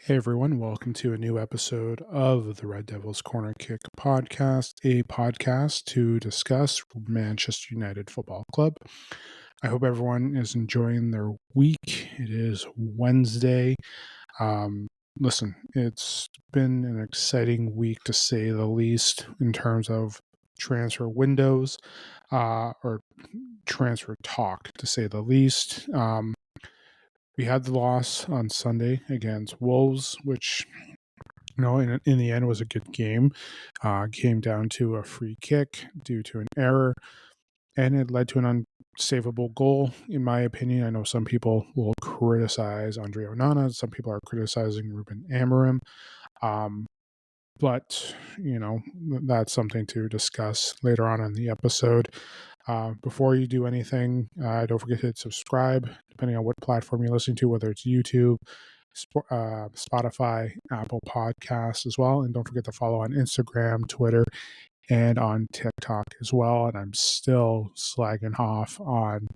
Hey everyone, welcome to a new episode of the Red Devils Corner Kick podcast, a podcast to discuss Manchester United Football Club. I hope everyone is enjoying their week. It is Wednesday. Listen, it's been an exciting week to say the least in terms of transfer windows or transfer talk, to say the least. We had the loss on Sunday against Wolves, which in the end was a good game. Came down to a free kick due to an error, and it led to an unsavable goal, in my opinion. I know some people will criticize Andre Onana. Some people are criticizing Ruben Amorim. But, that's something to discuss later on in the episode. Before you do anything, don't forget to hit subscribe, depending on what platform you're listening to, whether it's YouTube, Spotify, Apple Podcasts as well. And don't forget to follow on Instagram, Twitter, and on TikTok as well. And I'm still slagging off on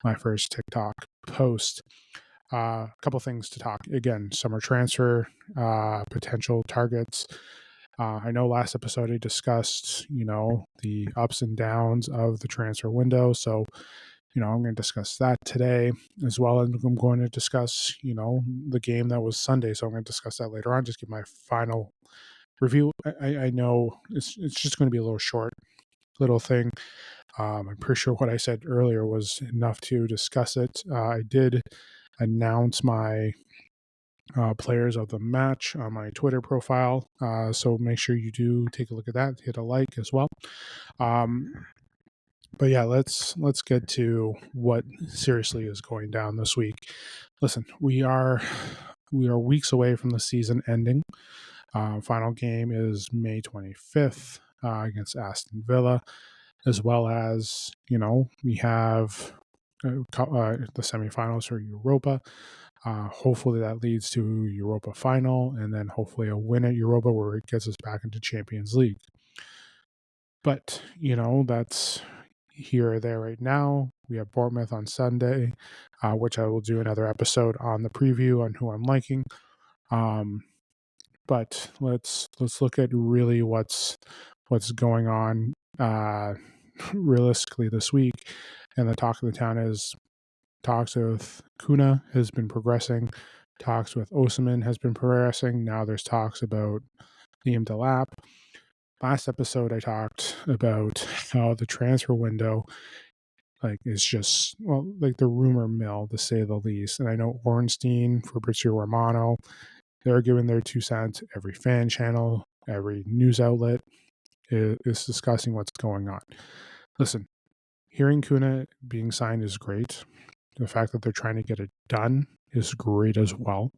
my first TikTok post. A couple things to talk. Again, summer transfer, potential targets. I know last episode I discussed, the ups and downs of the transfer window. So, I'm going to discuss that today as well. And I'm going to discuss, the game that was Sunday. So I'm going to discuss that later on. Just give my final review. I know it's just going to be a little short, little thing. I'm pretty sure what I said earlier was enough to discuss it. I did announce my players of the match on my Twitter profile. So make sure you do take a look at that. Hit a like as well. But yeah, let's get to what seriously is going down this week. Listen, we are weeks away from the season ending. Final game is May 25th against Aston Villa, as well as we have the semifinals for Europa. Hopefully that leads to Europa final, and then hopefully a win at Europa where it gets us back into Champions League. But that's here or there right now. We have Bournemouth on Sunday, which I will do another episode on the preview on who I'm liking. But let's look at really what's going on realistically this week. And the talk of the town is talks with Cunha has been progressing. Talks with Osimhen has been progressing. Now there's talks about Cunha and Delap. Last episode, I talked about how the transfer window is just, the rumor mill, to say the least. And I know Ornstein, Fabrizio Romano, they're giving their 2 cents. Every fan channel, every news outlet is discussing what's going on. Listen, hearing Cunha being signed is great. The fact that they're trying to get it done is great as well.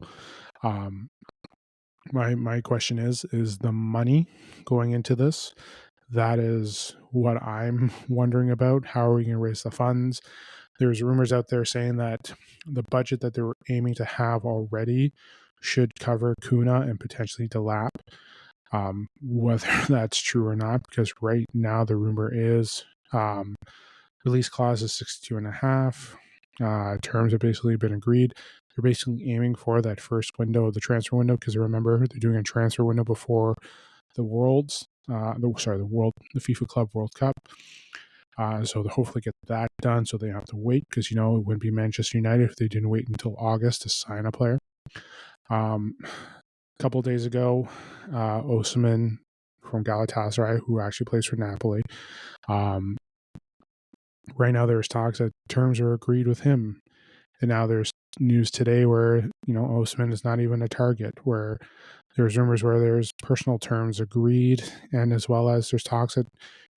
My question is the money going into this? That is what I'm wondering about. How are we going to raise the funds? There's rumors out there saying that the budget that they were aiming to have already should cover Cunha and potentially Delap. Whether that's true or not, because right now the rumor is release clause is 62.5. Terms have basically been agreed. They're basically aiming for that first window of the transfer window, because remember, they're doing a transfer window before the the FIFA Club World Cup. So they'll hopefully get that done, so they don't have to wait, because it wouldn't be Manchester United if they didn't wait until August to sign a player. A couple of days ago, Osimhen from Galatasaray, who actually plays for Napoli, right now there's talks that terms are agreed with him. And now there's news today where, Osimhen is not even a target, where there's rumors where there's personal terms agreed, and as well as there's talks at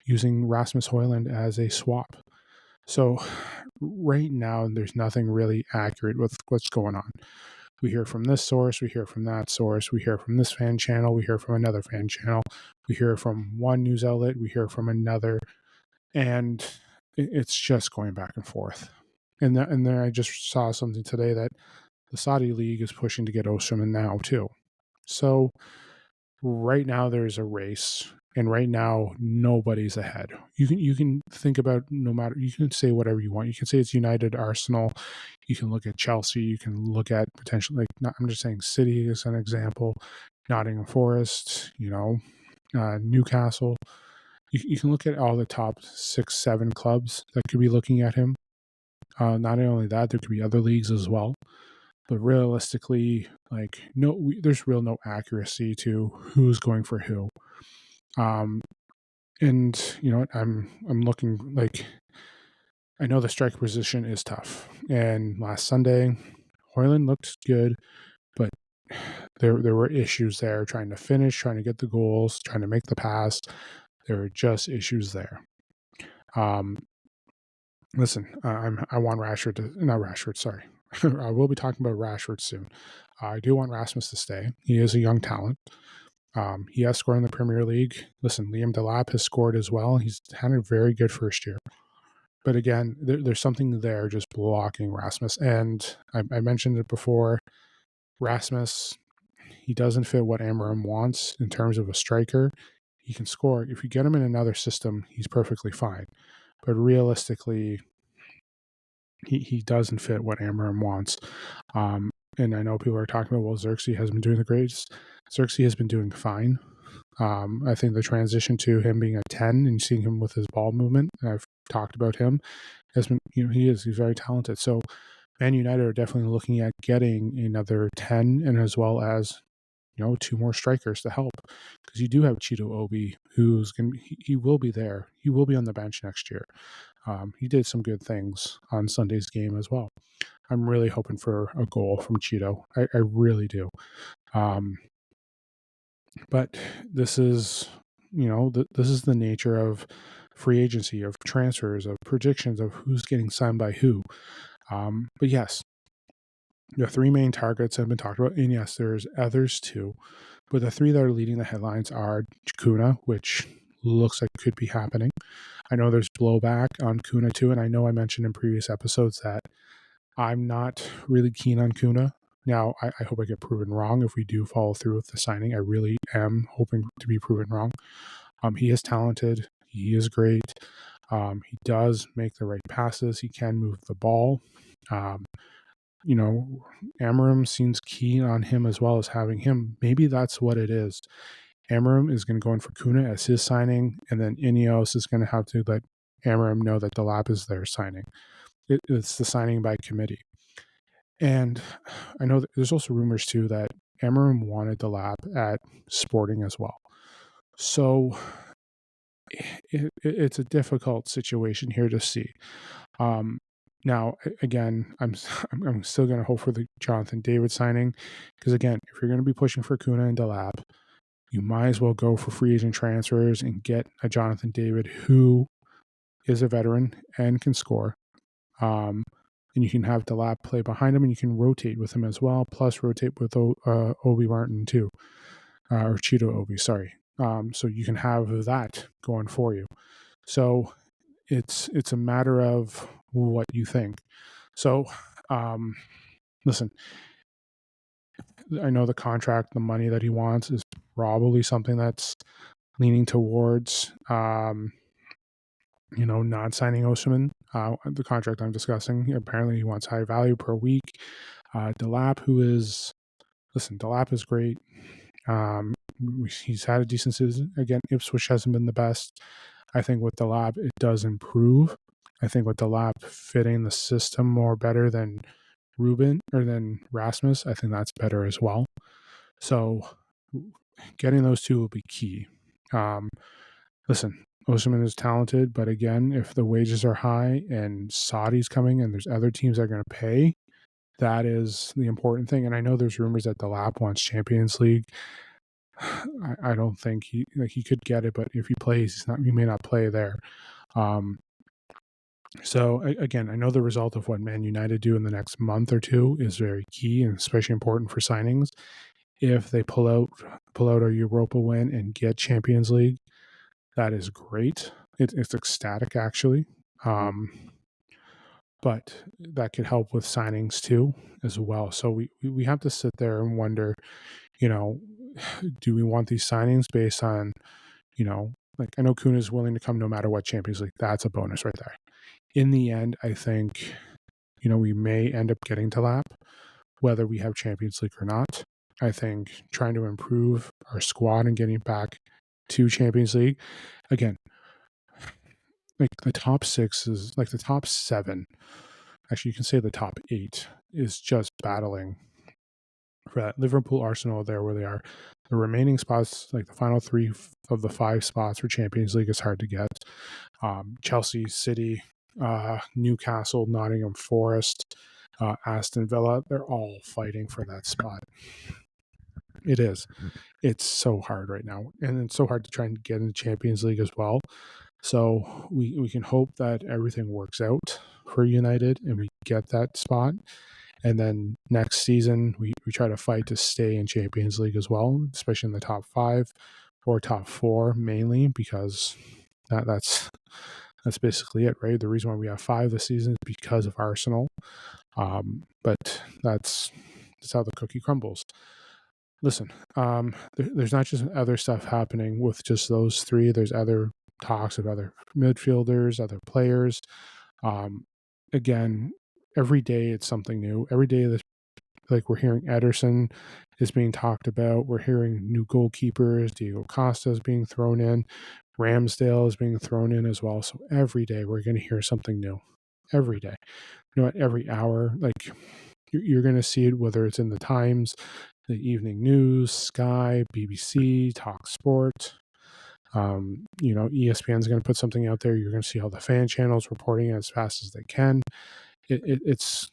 using Rasmus Højlund as a swap. So right now there's nothing really accurate with what's going on. We hear from this source, we hear from that source, we hear from this fan channel, we hear from another fan channel, we hear from one news outlet, we hear from another, and it's just going back and forth. And then I just saw something today that the Saudi League is pushing to get Osimhen now too. So right now there's a race And right now, nobody's ahead. You can think about, no matter, you can say whatever you want. You can say it's United, Arsenal. You can look at Chelsea. You can look at potentially, like, not, I'm just saying City as an example, Nottingham Forest, Newcastle. You can look at all the top 6, 7 clubs that could be looking at him. Not only that, there could be other leagues as well. But realistically, like, there's no accuracy to who's going for who. And you know what? I'm looking, like, I know the striker position is tough. And last Sunday, Hoyland looked good, but there were issues there, trying to finish, trying to get the goals, trying to make the pass. There were just issues there. Listen, I want Rashford to, not Rashford, sorry. I will be talking about Rashford soon. I do want Rasmus to stay. He is a young talent. He has scored in the Premier League. Listen, Liam Delap has scored as well. He's had a very good first year. But again, there's something there just blocking Rasmus. And I mentioned it before. Rasmus, he doesn't fit what Amorim wants in terms of a striker. He can score. If you get him in another system, he's perfectly fine. But realistically, he doesn't fit what Amorim wants. And I know people are talking about, well, Xerxes has been doing the greatest. Xerxes has been doing fine. I think the transition to him being a 10 and seeing him with his ball movement, and I've talked about him, has been, he's very talented. So Man United are definitely looking at getting another 10, and as well as, 2 more strikers to help, because you do have Cheeto Obi, who's going to be, he will be there. He will be on the bench next year. He did some good things on Sunday's game as well. I'm really hoping for a goal from Cheeto. I really do. But this is, this is the nature of free agency, of transfers, of predictions of who's getting signed by who. But yes, the 3 main targets have been talked about, and yes, there's others too. But the 3 that are leading the headlines are Cunha, which looks like could be happening. I know there's blowback on Cunha too, and I know I mentioned in previous episodes that I'm not really keen on Cunha. Now, I hope I get proven wrong if we do follow through with the signing. I really am hoping to be proven wrong. He is talented. He is great. He does make the right passes. He can move the ball. Amorim seems keen on him as well as having him. Maybe that's what it is. Amorim is going to go in for Cunha as his signing, and then Ineos is going to have to let Amorim know that Delap is their signing. It's the signing by committee. And I know that there's also rumors too that Amorim wanted Delap at Sporting as well. So it's a difficult situation here to see. Now, again, I'm still going to hope for the Jonathan David signing, because again, if you're going to be pushing for Cunha and Delap, you might as well go for free agent transfers and get a Jonathan David who is a veteran and can score. And you can have Delap play behind him, and you can rotate with him as well, plus rotate with Obi Martin too, or Cheeto Obi, sorry. So you can have that going for you. So it's a matter of what you think. So, listen, I know the contract, the money that he wants is probably something that's leaning towards, not signing Osimhen. The contract I'm discussing, apparently he wants high value per week. Delap, Delap is great. He's had a decent season. Again, Ipswich hasn't been the best. I think with Delap, it does improve. I think with Delap fitting the system more better than Ruben or than Rasmus, I think that's better as well. So getting those 2 will be key. Listen, Osimhen is talented, but again, if the wages are high and Saudi's coming and there's other teams that are going to pay, that is the important thing. And I know there's rumors that Delap wants Champions League. I don't think he could get it, but if he plays, he may not play there. So again, I know the result of what Man United do in the next month or 2 is very key and especially important for signings. If they pull out a Europa win and get Champions League, that is great. It's ecstatic, actually. But that could help with signings too, as well. So we have to sit there and wonder, do we want these signings based on, like I know Cunha is willing to come no matter what Champions League. That's a bonus right there. In the end, I think, we may end up getting to Delap, whether we have Champions League or not. I think trying to improve our squad and getting back to Champions League, again, like the top 6 is like the top 7. Actually, you can say the top 8 is just battling for that. Liverpool, Arsenal, there where they are. The remaining spots, like the final 3 of the 5 spots for Champions League, is hard to get. Chelsea, City, Newcastle, Nottingham Forest, Aston Villa, they're all fighting for that spot. It is. It's so hard right now. And it's so hard to try and get into Champions League as well. So we can hope that everything works out for United and we get that spot. And then next season, we try to fight to stay in Champions League as well, especially in the top 5 or top 4 mainly, because that's basically it, right? The reason why we have 5 this season is because of Arsenal. But that's how the cookie crumbles. Listen, there's not just other stuff happening with just those 3. There's other talks of other midfielders, other players. Again, every day it's something new. Every day like we're hearing Ederson is being talked about. We're hearing new goalkeepers. Diego Costa is being thrown in. Ramsdale is being thrown in as well. So every day we're going to hear something new. Every day. Every hour. Like you're going to see it, whether it's in the Times, the Evening News, Sky, BBC, Talk Sport. ESPN's going to put something out there. You're going to see how the fan channels reporting it as fast as they can. It's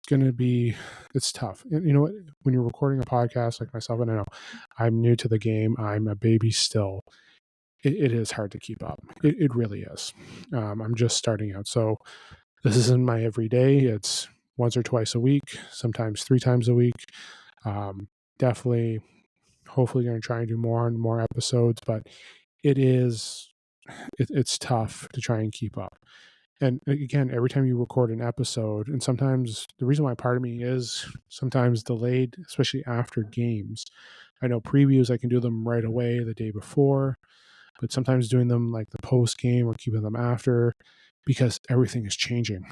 going to be, it's tough. You know what? When you're recording a podcast like myself, and I know I'm new to the game, I'm a baby still. It is hard to keep up. It really is. I'm just starting out. So this isn't my everyday. It's once or twice a week, sometimes 3 times a week. Definitely, hopefully going to try and do more and more episodes, but it's tough to try and keep up. And again, every time you record an episode, and sometimes the reason why part of me is sometimes delayed, especially after games. I know previews, I can do them right away the day before, but sometimes doing them like the post game or keeping them after, because everything is changing.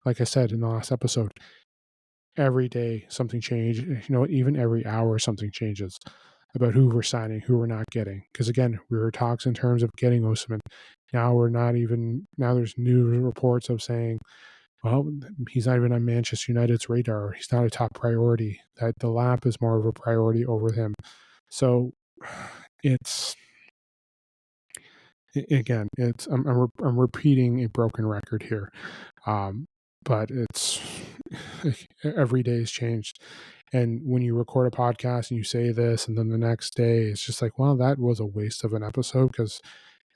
Like I said in the last episode, every day something changes. Even every hour something changes about who we're signing, who we're not getting. Because again, we were talks in terms of getting Osimhen. Now there's new reports of saying, well, he's not even on Manchester United's radar. He's not a top priority. That Delap is more of a priority over him. So I'm repeating a broken record here. But it's every day has changed. And when you record a podcast and you say this, and then the next day it's just like, well, that was a waste of an episode because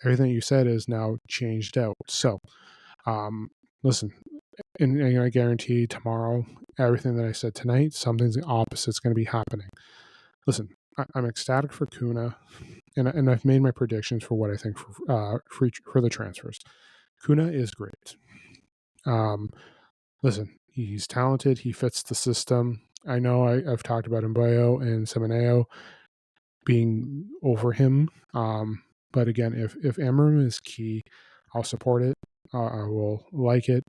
everything you said is now changed out. So, listen, and I guarantee tomorrow, everything that I said tonight, something's the opposite is going to be happening. Listen, I'm ecstatic for Cunha, and I've made my predictions for what I think for the transfers. Cunha is great. Listen, he's talented. He fits the system. I know I've talked about Mbayo and Semenyo being over him. But again, if Amorim is key, I'll support it. I will like it.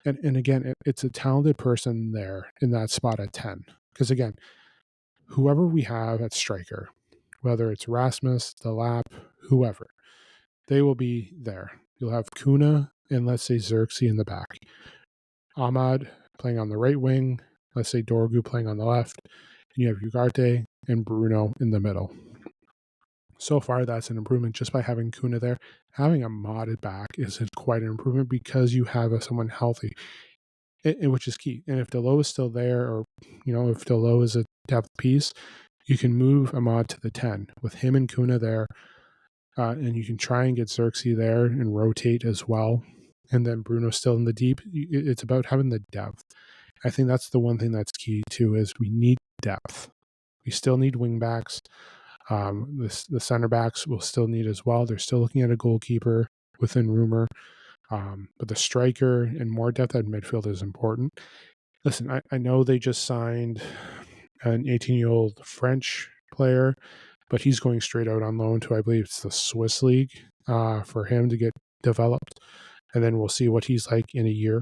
And again, it's a talented person there in that spot at 10. Because again, whoever we have at striker, whether it's Rasmus, Delap, whoever, they will be there. You'll have Cunha and let's say Xerxes in the back. Ahmad playing on the right wing, let's say Dorgu playing on the left, and you have Ugarte and Bruno in the middle. So far, that's an improvement just by having Cunha there. Having a modded back is quite an improvement because you have someone healthy, which is key. And if Delot is still there, or if Delot is a depth piece, you can move Ahmad to the 10 with him and Cunha there, and you can try and get Xerxes there and rotate as well. And then Bruno still in the deep. It's about having the depth. I think that's the one thing that's key too, is we need depth. We still need wing backs. The center backs will still need as well. They're still looking at a goalkeeper within rumor. But the striker and more depth at midfield is important. Listen, I know they just signed an 18-year-old French player, but he's going straight out on loan to, I believe it's the Swiss League, for him to get developed. And then we'll see what he's like in a year.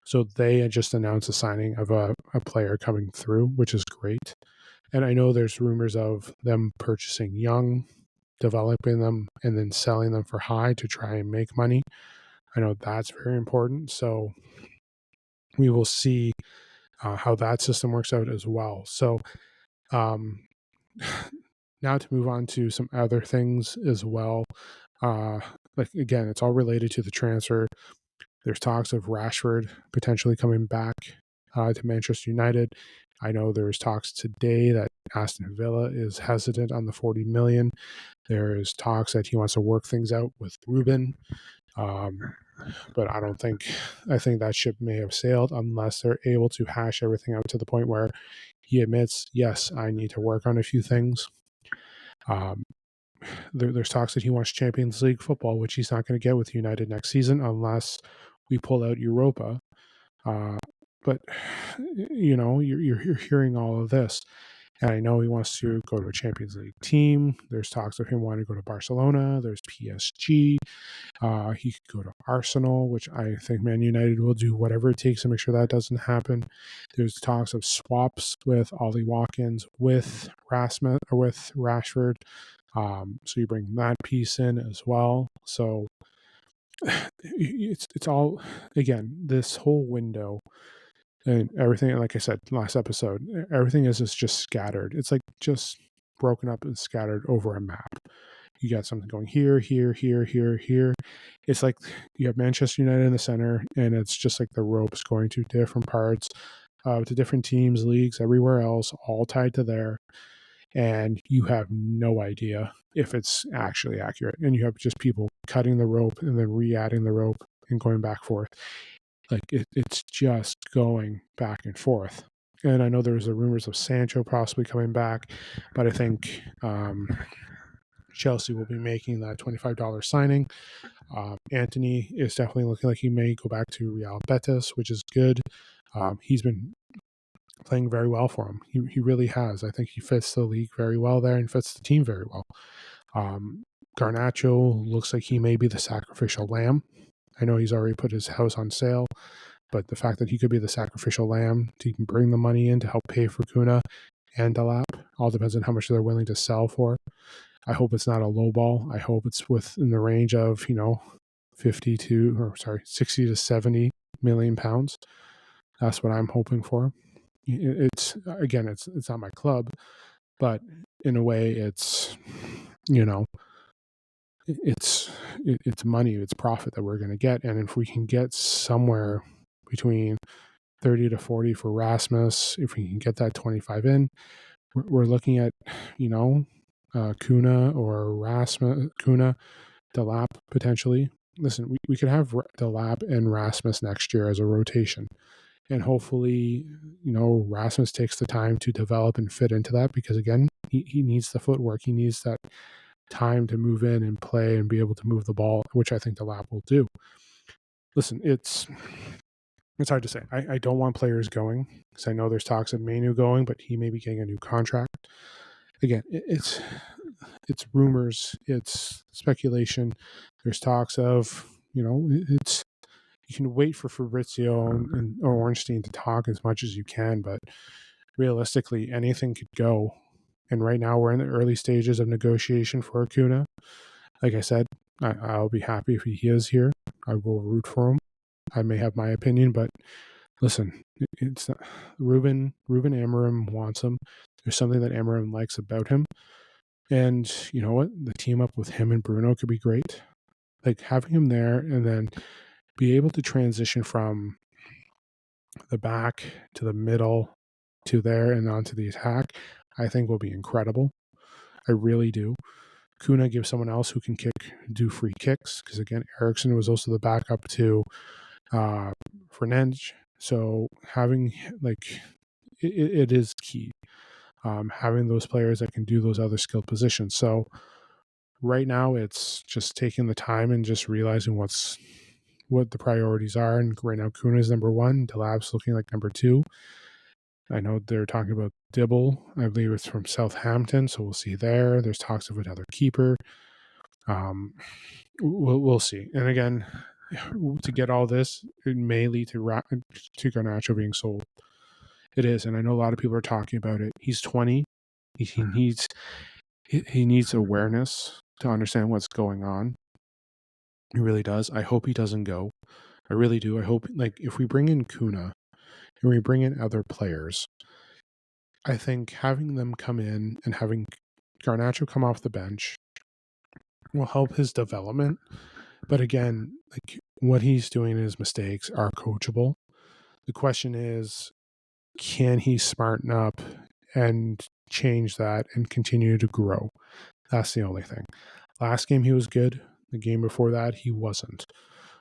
So they just announced the signing of a player coming through, which is great. And I know there's rumors of them purchasing young, developing them, and then selling them for high to try and make money. I know that's very important. So we will see how that system works out as well. So now to move on to some other things as well. Like again, it's all related to the transfer. There's talks of Rashford potentially coming back to Manchester United. I know there's talks today that Aston Villa is hesitant on the 40 million. There is talks that he wants to work things out with Ruben. But I think that ship may have sailed unless they're able to hash everything out to the point where he admits, yes, I need to work on a few things. There's talks that he wants Champions League football, which he's not going to get with United next season unless we pull out Europa. But you're hearing all of this, and I know he wants to go to a Champions League team. There's talks of him wanting to go to Barcelona. There's PSG. He could go to Arsenal, which I think Man United will do whatever it takes to make sure that doesn't happen. There's talks of swaps with Ollie Watkins, with Rasmus or with Rashford. So you bring that piece in as well. So it's all, again, this whole window and everything. Like I said last episode, everything is just scattered. It's like just broken up and scattered over a map. You got something going here, here, here, here, here. It's like you have Manchester United in the center, and it's just like the ropes going to different parts, to different teams, leagues, everywhere else, all tied to there. And you have no idea if it's actually accurate. And you have just people cutting the rope and then re-adding the rope and going back forth. Like it's just going back and forth. And I know there was the rumors of Sancho possibly coming back, but I think Chelsea will be making that $25 signing. Anthony is definitely looking like he may go back to Real Betis, which is good. He's been playing very well for him. He really has. I think he fits the league very well there and fits the team very well. Garnacho looks like he may be the sacrificial lamb. I know he's already put his house on sale, but the fact that he could be the sacrificial lamb to bring the money in to help pay for Cunha and Delap, all depends on how much they're willing to sell for. I hope it's not a low ball. I hope it's within the range of, 60 to 70 million pounds. That's what I'm hoping for. It's not my club, but in a way it's it's money, it's profit that we're going to get. And if we can get somewhere between 30 to 40 for Rasmus, if we can get that 25 in, we're looking at, Cunha or Rasmus, Cunha, Delap potentially. Listen, we could have Delap and Rasmus next year as a rotation. And hopefully, Rasmus takes the time to develop and fit into that because, again, he needs the footwork. He needs that time to move in and play and be able to move the ball, which I think Delap will do. Listen, it's hard to say. I don't want players going because I know there's talks of Manu going, but he may be getting a new contract. Again, it's rumors, it's speculation. There's talks of, it's, you can wait for Fabrizio and or Ornstein to talk as much as you can, but realistically, anything could go. And right now, we're in the early stages of negotiation for Acuna. Like I said, I'll be happy if he is here. I will root for him. I may have my opinion, but listen, it's not, Ruben Amorim wants him. There's something that Amorim likes about him. And you know what? The team up with him and Bruno could be great. Like having him there and then be able to transition from the back to the middle to there and onto the attack, I think will be incredible. I really do. Cunha gives someone else who can do free kicks, because again, Eriksson was also the backup to Fernandes. So having it is key. Having those players that can do those other skilled positions. So right now it's just taking the time and just realizing what the priorities are. And right now Cunha is number one. Delap's looking like number two. I know they're talking about Dibble. I believe it's from Southampton, so we'll see there. There's talks of another keeper. We'll see. And again, to get all this, it may lead to Garnacho being sold. It is, and I know a lot of people are talking about it. He's 20. He needs awareness to understand what's going on. He really does. I hope he doesn't go. I really do. I hope, like, if we bring in Cunha and we bring in other players, I think having them come in and having Garnacho come off the bench will help his development. But again, like, what he's doing in his mistakes are coachable. The question is, can he smarten up and change that and continue to grow? That's the only thing. Last game he was good. The game before that he wasn't.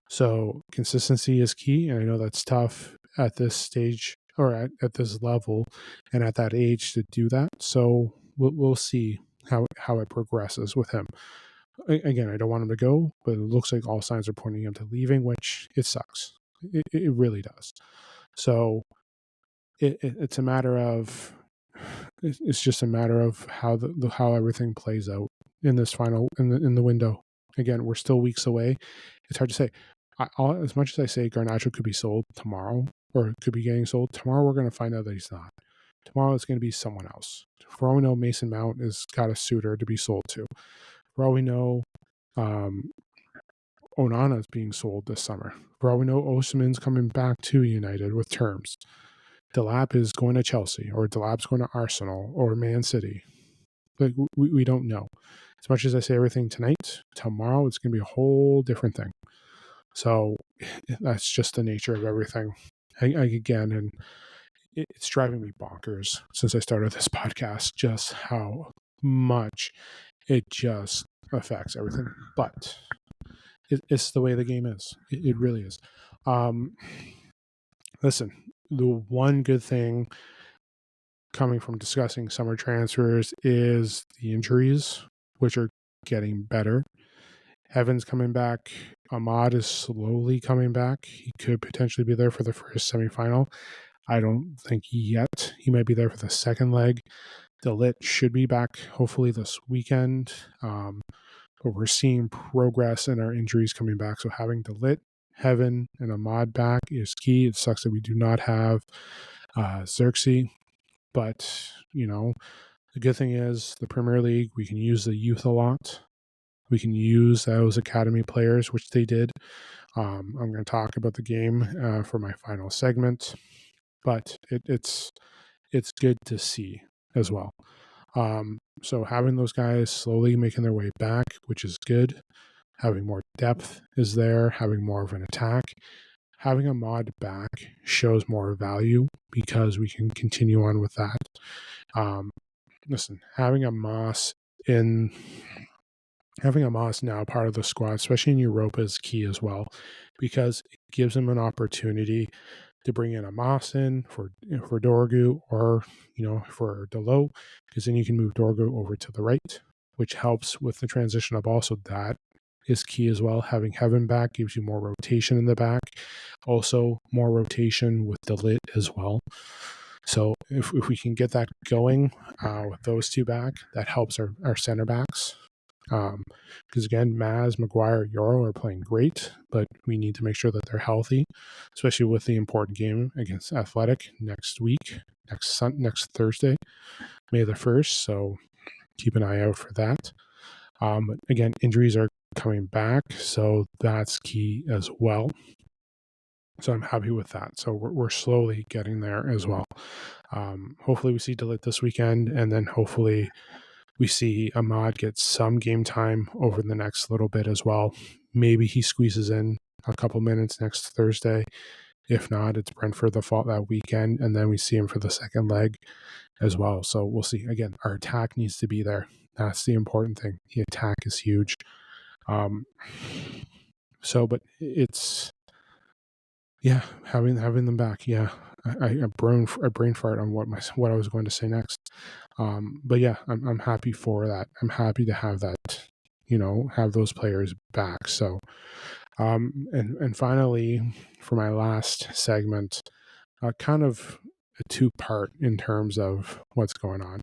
So consistency is key, and I know that's tough at this stage or at this level and at that age to do that. So we'll see how it progresses with him. Again, I don't want him to go, but it looks like all signs are pointing him to leaving, which it sucks. It really does. So it's a matter of it's just a matter of how everything plays out in this final in the window. Again, we're still weeks away. It's hard to say. As much as I say Garnacho could be sold tomorrow or could be getting sold tomorrow, we're going to find out that he's not. Tomorrow it's going to be someone else. For all we know, Mason Mount has got a suitor to be sold to. For all we know, Onana is being sold this summer. For all we know, Osimhen's coming back to United with terms. Delap is going to Chelsea, or Delap's going to Arsenal, or Man City. Like, we don't know. As much as I say everything tonight, tomorrow it's going to be a whole different thing. So that's just the nature of everything. Again, and it's driving me bonkers since I started this podcast, just how much it just affects everything. But it's the way the game is. It really is. Listen, the one good thing coming from discussing summer transfers is the injuries, which are getting better. Heaven's coming back. Ahmad is slowly coming back. He could potentially be there for the first semifinal. I don't think yet. He might be there for the second leg. Delap should be back hopefully this weekend. But we're seeing progress in our injuries coming back. So having Delap, Heaven, and Ahmad back is key. It sucks that we do not have Xerxes. But, the good thing is the Premier League, we can use the youth a lot. We can use those academy players, which they did. I'm going to talk about the game for my final segment, but it's good to see as well. So having those guys slowly making their way back, which is good. Having more depth is there. Having more of an attack. Having Ahmad back shows more value because we can continue on with that. Listen, having a Moss now part of the squad, especially in Europa, is key as well, because it gives him an opportunity to bring in a Moss in for Dorgu or for Delap, because then you can move Dorgu over to the right, which helps with the transition up. Also, that is key as well. Having Heaven back gives you more rotation in the back, also more rotation with Delap as well. So if we can get that going with those two back, that helps our center backs. Because again, Maz, Maguire, Euro are playing great, but we need to make sure that they're healthy, especially with the important game against Athletic next Thursday, May the 1st. So keep an eye out for that. But again, injuries are coming back, so that's key as well. So I'm happy with that. So we're slowly getting there as well. Hopefully we see Delap this weekend, and then hopefully we see Ahmad get some game time over the next little bit as well. Maybe he squeezes in a couple minutes next Thursday. If not, it's Brentford that weekend, and then we see him for the second leg as well. So we'll see. Again, our attack needs to be there. That's the important thing. The attack is huge. But it's having them back. Yeah, I brain fart on what I was going to say next. But yeah, I'm happy for that. I'm happy to have that, have those players back. So, and finally, for my last segment, kind of a two-part in terms of what's going on.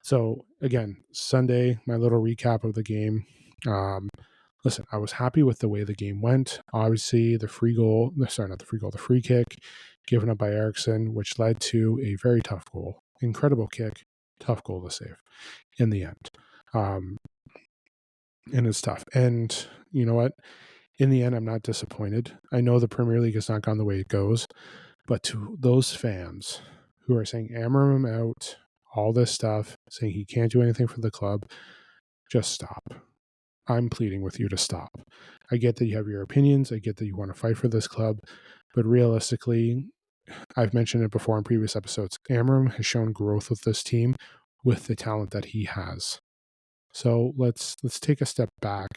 So again, Sunday, my little recap of the game. Listen, I was happy with the way the game went. Obviously, the free kick given up by Eriksson, which led to a very tough goal. Incredible kick, tough goal to save in the end. And it's tough. And you know what? In the end, I'm not disappointed. I know the Premier League has not gone the way it goes, but to those fans who are saying Amorim out, all this stuff, saying he can't do anything for the club, just stop. I'm pleading with you to stop. I get that you have your opinions. I get that you want to fight for this club, but realistically, I've mentioned it before in previous episodes, Amorim has shown growth with this team with the talent that he has. So let's take a step back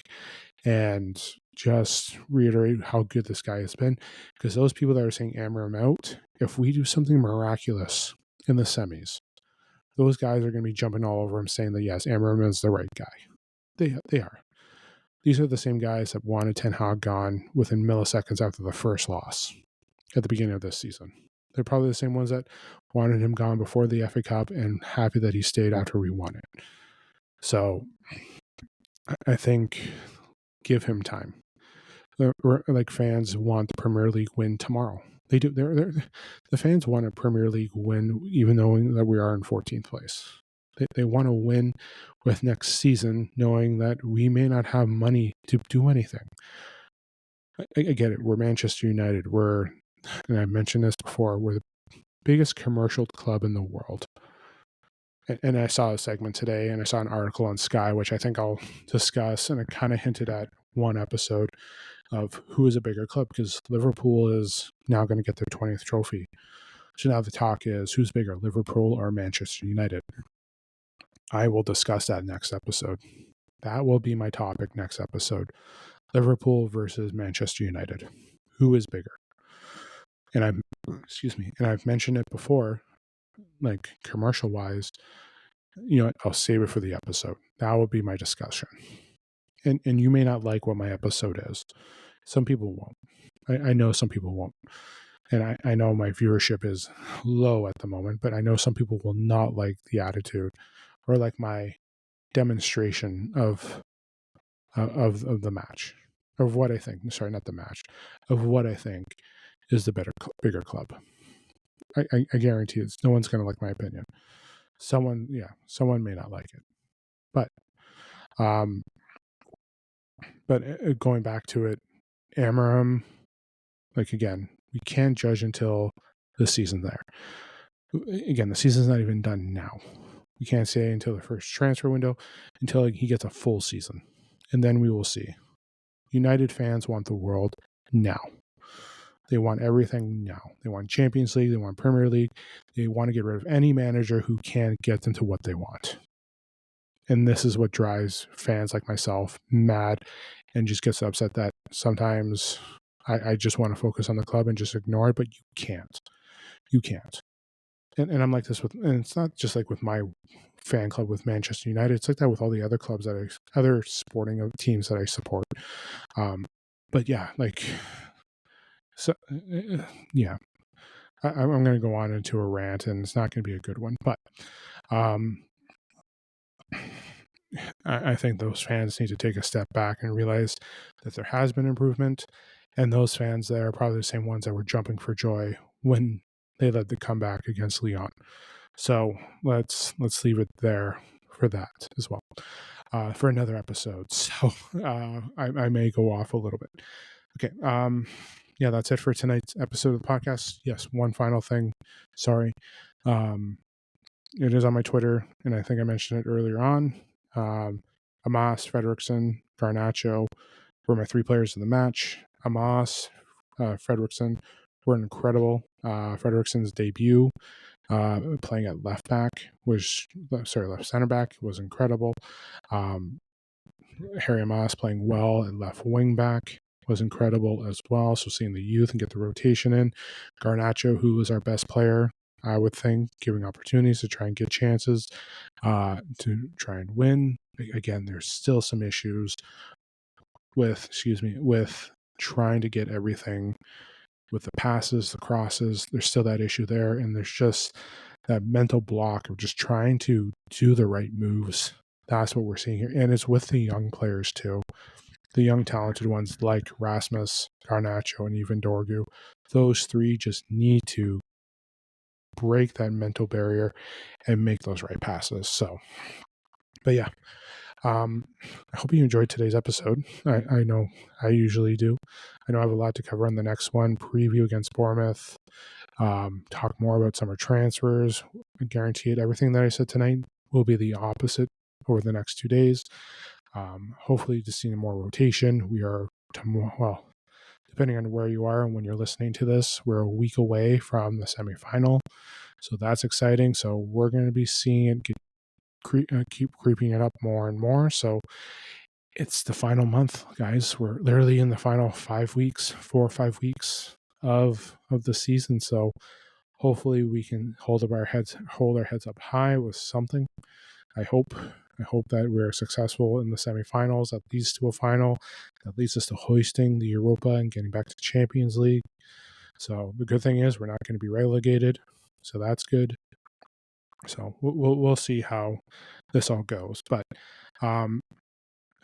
and just reiterate how good this guy has been, because those people that are saying Amorim out, if we do something miraculous in the semis, those guys are going to be jumping all over him saying that yes, Amorim is the right guy. They are. These are the same guys that wanted Ten Hag gone within milliseconds after the first loss at the beginning of this season. They're probably the same ones that wanted him gone before the FA Cup and happy that he stayed after we won it. So I think give him time. Like, fans want the Premier League win tomorrow. They do. The fans want a Premier League win, even knowing that we are in 14th place. They want to win with next season, knowing that we may not have money to do anything. I get it. We're Manchester United. And I mentioned this before, we're the biggest commercial club in the world. And I saw a segment today, and I saw an article on Sky, which I think I'll discuss, and it kind of hinted at one episode of who is a bigger club, because Liverpool is now going to get their 20th trophy. So now the talk is, who's bigger, Liverpool or Manchester United? I will discuss that next episode. That will be my topic next episode. Liverpool versus Manchester United. Who is bigger? And I've mentioned it before, like commercial wise, I'll save it for the episode. That will be my discussion. And you may not like what my episode is. Some people won't. I know some people won't. And I know my viewership is low at the moment, but I know some people will not like the attitude or like my demonstration of the match, of what I think. Sorry, not the match, of what I think is the bigger club. I guarantee it's no one's going to like my opinion. Someone may not like it, but going back to it, Amorim, like, again, we can't judge until the season's there. Again, the season's not even done now. We can't say until the first transfer window, until he gets a full season. And then we will see. United fans want the world now. They want everything now. They want Champions League. They want Premier League. They want to get rid of any manager who can't get them to what they want. And this is what drives fans like myself mad and just gets upset that sometimes I just want to focus on the club and just ignore it, but you can't. You can't. And I'm like this and it's not just like with my fan club with Manchester United. It's like that with all the other clubs other sporting teams that I support. But yeah, like, so yeah, I'm going to go on into a rant, and it's not going to be a good one. But I think those fans need to take a step back and realize that there has been improvement, and those fans there are probably the same ones that were jumping for joy when they led the comeback against Lyon. So let's leave it there for that as well, for another episode. So I may go off a little bit. Okay. Yeah, that's it for tonight's episode of the podcast. Yes, one final thing. Sorry. It is on my Twitter, and I think I mentioned it earlier on. Amos, Fredrickson, Garnacho were my three players of the match. Amos, Fredrickson were incredible. Fredrickson's debut playing at left center back was incredible. Harry Amos playing well at left wing back was incredible as well. So seeing the youth and get the rotation in. Garnacho, who was our best player, I would think, giving opportunities to try and get chances to try and win. Again, there's still some issues with trying to get everything with the passes, the crosses, there's still that issue there. And there's just that mental block of just trying to do the right moves. That's what we're seeing here. And it's with the young players too. The young talented ones like Rasmus, Garnacho, and even Dorgu. Those three just need to break that mental barrier and make those right passes. So, but yeah, I hope you enjoyed today's episode. I know I usually do. I know I have a lot to cover on the next one. Preview against Bournemouth. Talk more about summer transfers. I guarantee it. Everything that I said tonight will be the opposite over the next 2 days. Hopefully, just seeing more rotation. We are, well, depending on where you are and when you're listening to this, we're a week away from the semifinal. So that's exciting. So we're going to be seeing it keep creeping it up more and more. So it's the final month, guys. We're literally in the final 5 weeks, 4 or 5 weeks of the season. So hopefully we can hold our heads up high with something. I hope that we're successful in the semifinals, that leads to a final, that leads us to hoisting the Europa and getting back to the Champions League. So the good thing is we're not going to be relegated, so that's good. So we'll see how this all goes. But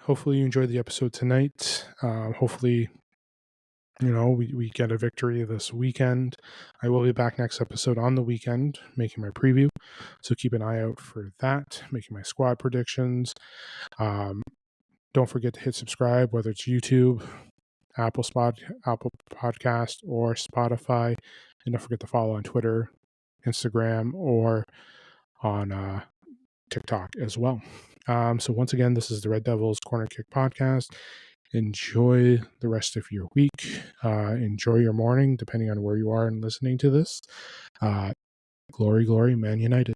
hopefully you enjoyed the episode tonight. Hopefully, we get a victory this weekend. I will be back next episode on the weekend, making my preview. So keep an eye out for that, making my squad predictions. Don't forget to hit subscribe, whether it's YouTube, Apple Podcast, or Spotify. And don't forget to follow on Twitter, Instagram, or on TikTok as well. So once again, this is the Red Devils Corner Kick Podcast. Enjoy the rest of your week. Enjoy your morning, depending on where you are and listening to this. Glory, glory, Man United.